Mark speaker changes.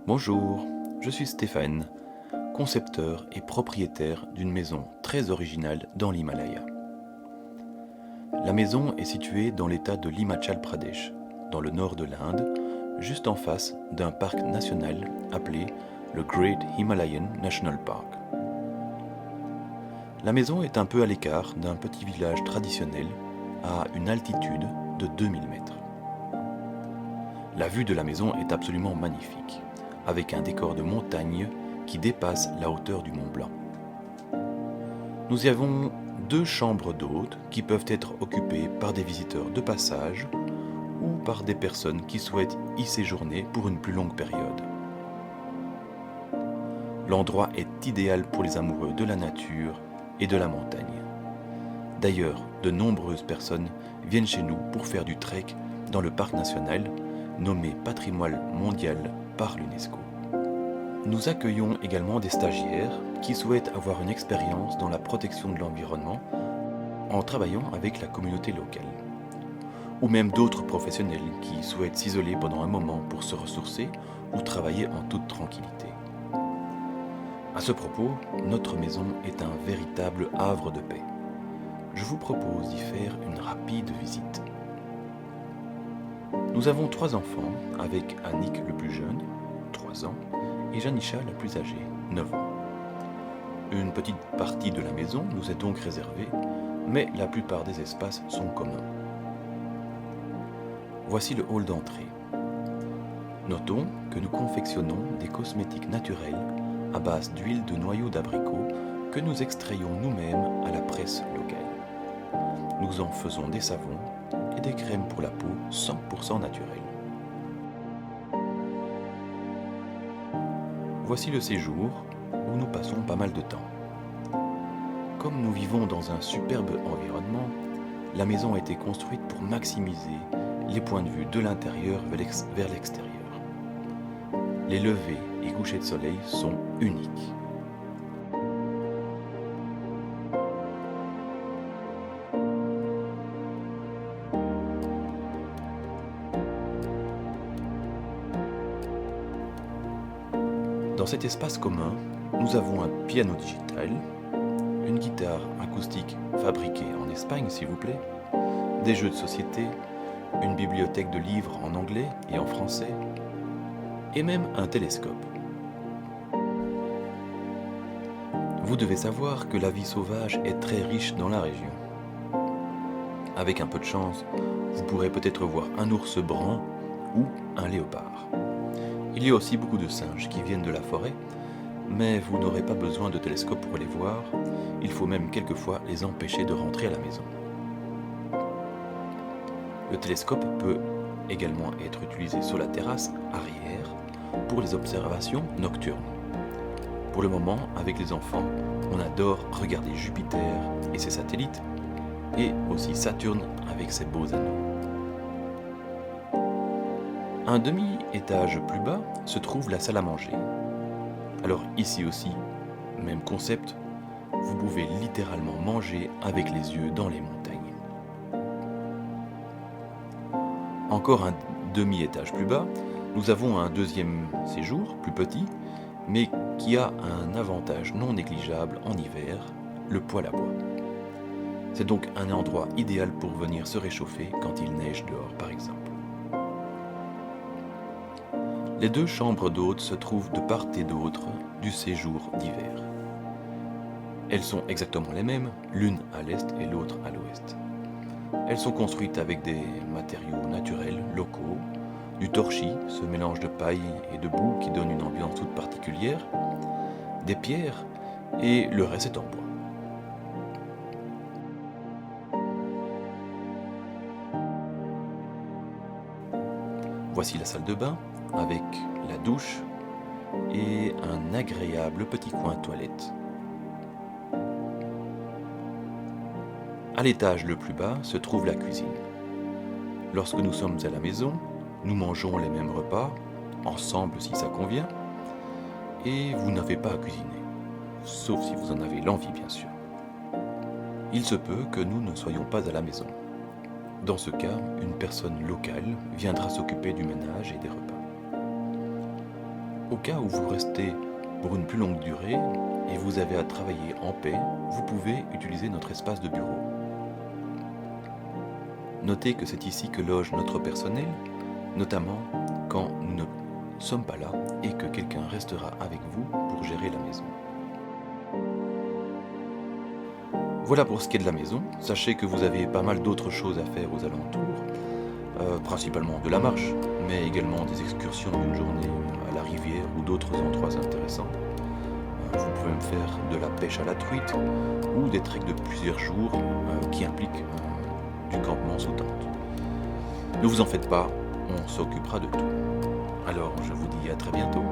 Speaker 1: Bonjour, je suis Stéphane, concepteur et propriétaire d'une maison très originale dans l'Himalaya. La maison est située dans l'état de l'Himachal Pradesh, dans le nord de l'Inde, juste en face d'un parc national appelé le Great Himalayan National Park. La maison est un peu à l'écart d'un petit village traditionnel à une altitude de 2000 mètres. La vue de la maison est absolument magnifique, avec un décor de montagne qui dépasse la hauteur du Mont Blanc. Nous y avons 2 chambres d'hôtes qui peuvent être occupées par des visiteurs de passage ou par des personnes qui souhaitent y séjourner pour une plus longue période. L'endroit est idéal pour les amoureux de la nature et de la montagne. D'ailleurs, de nombreuses personnes viennent chez nous pour faire du trek dans le parc national nommé Patrimoine mondial par l'UNESCO. Nous accueillons également des stagiaires qui souhaitent avoir une expérience dans la protection de l'environnement en travaillant avec la communauté locale. Ou même d'autres professionnels qui souhaitent s'isoler pendant un moment pour se ressourcer ou travailler en toute tranquillité. À ce propos, notre maison est un véritable havre de paix. Je vous propose d'y faire une rapide visite. Nous avons 3 enfants, avec Annick le plus jeune, 3 ans, et Janisha la plus âgée, 9 ans. Une petite partie de la maison nous est donc réservée, mais la plupart des espaces sont communs. Voici le hall d'entrée. Notons que nous confectionnons des cosmétiques naturels à base d'huile de noyaux d'abricot que nous extrayons nous-mêmes à la presse locale. Nous en faisons des savons et des crèmes pour la peau 100% naturelles. Voici le séjour où nous passons pas mal de temps. Comme nous vivons dans un superbe environnement, la maison a été construite pour maximiser les points de vue de l'intérieur vers l'extérieur. Les levées et couchers de soleil sont uniques. Dans cet espace commun, nous avons un piano digital, une guitare acoustique fabriquée en Espagne s'il vous plaît, des jeux de société, une bibliothèque de livres en anglais et en français, et même un télescope. Vous devez savoir que la vie sauvage est très riche dans la région. Avec un peu de chance, vous pourrez peut-être voir un ours brun ou un léopard. Il y a aussi beaucoup de singes qui viennent de la forêt, mais vous n'aurez pas besoin de télescope pour les voir, il faut même quelquefois les empêcher de rentrer à la maison. Le télescope peut également être utilisé sur la terrasse arrière pour les observations nocturnes. Pour le moment, avec les enfants, on adore regarder Jupiter et ses satellites, et aussi Saturne avec ses beaux anneaux. Un demi-étage plus bas se trouve la salle à manger. Alors ici aussi, même concept, vous pouvez littéralement manger avec les yeux dans les montagnes. Encore un demi-étage plus bas, nous avons un deuxième séjour, plus petit, mais qui a un avantage non négligeable en hiver, le poêle à bois. C'est donc un endroit idéal pour venir se réchauffer quand il neige dehors par exemple. Les 2 chambres d'hôtes se trouvent de part et d'autre du séjour d'hiver. Elles sont exactement les mêmes, l'une à l'est et l'autre à l'ouest. Elles sont construites avec des matériaux naturels, locaux, du torchis, ce mélange de paille et de boue qui donne une ambiance toute particulière, des pierres et le reste est en bois. Voici la salle de bain avec la douche et un agréable petit coin toilette. À l'étage le plus bas se trouve la cuisine. Lorsque nous sommes à la maison, nous mangeons les mêmes repas, ensemble si ça convient, et vous n'avez pas à cuisiner, sauf si vous en avez l'envie bien sûr. Il se peut que nous ne soyons pas à la maison. Dans ce cas, une personne locale viendra s'occuper du ménage et des repas. Au cas où vous restez pour une plus longue durée et vous avez à travailler en paix, vous pouvez utiliser notre espace de bureau. Notez que c'est ici que loge notre personnel, notamment quand nous ne sommes pas là et que quelqu'un restera avec vous pour gérer la maison. Voilà pour ce qui est de la maison. Sachez que vous avez pas mal d'autres choses à faire aux alentours, principalement de la marche, mais également des excursions d'une journée à la rivière ou d'autres endroits intéressants. Vous pouvez même faire de la pêche à la truite ou des treks de plusieurs jours qui impliquent du campement sous tente. Ne vous en faites pas, on s'occupera de tout. Alors je vous dis à très bientôt.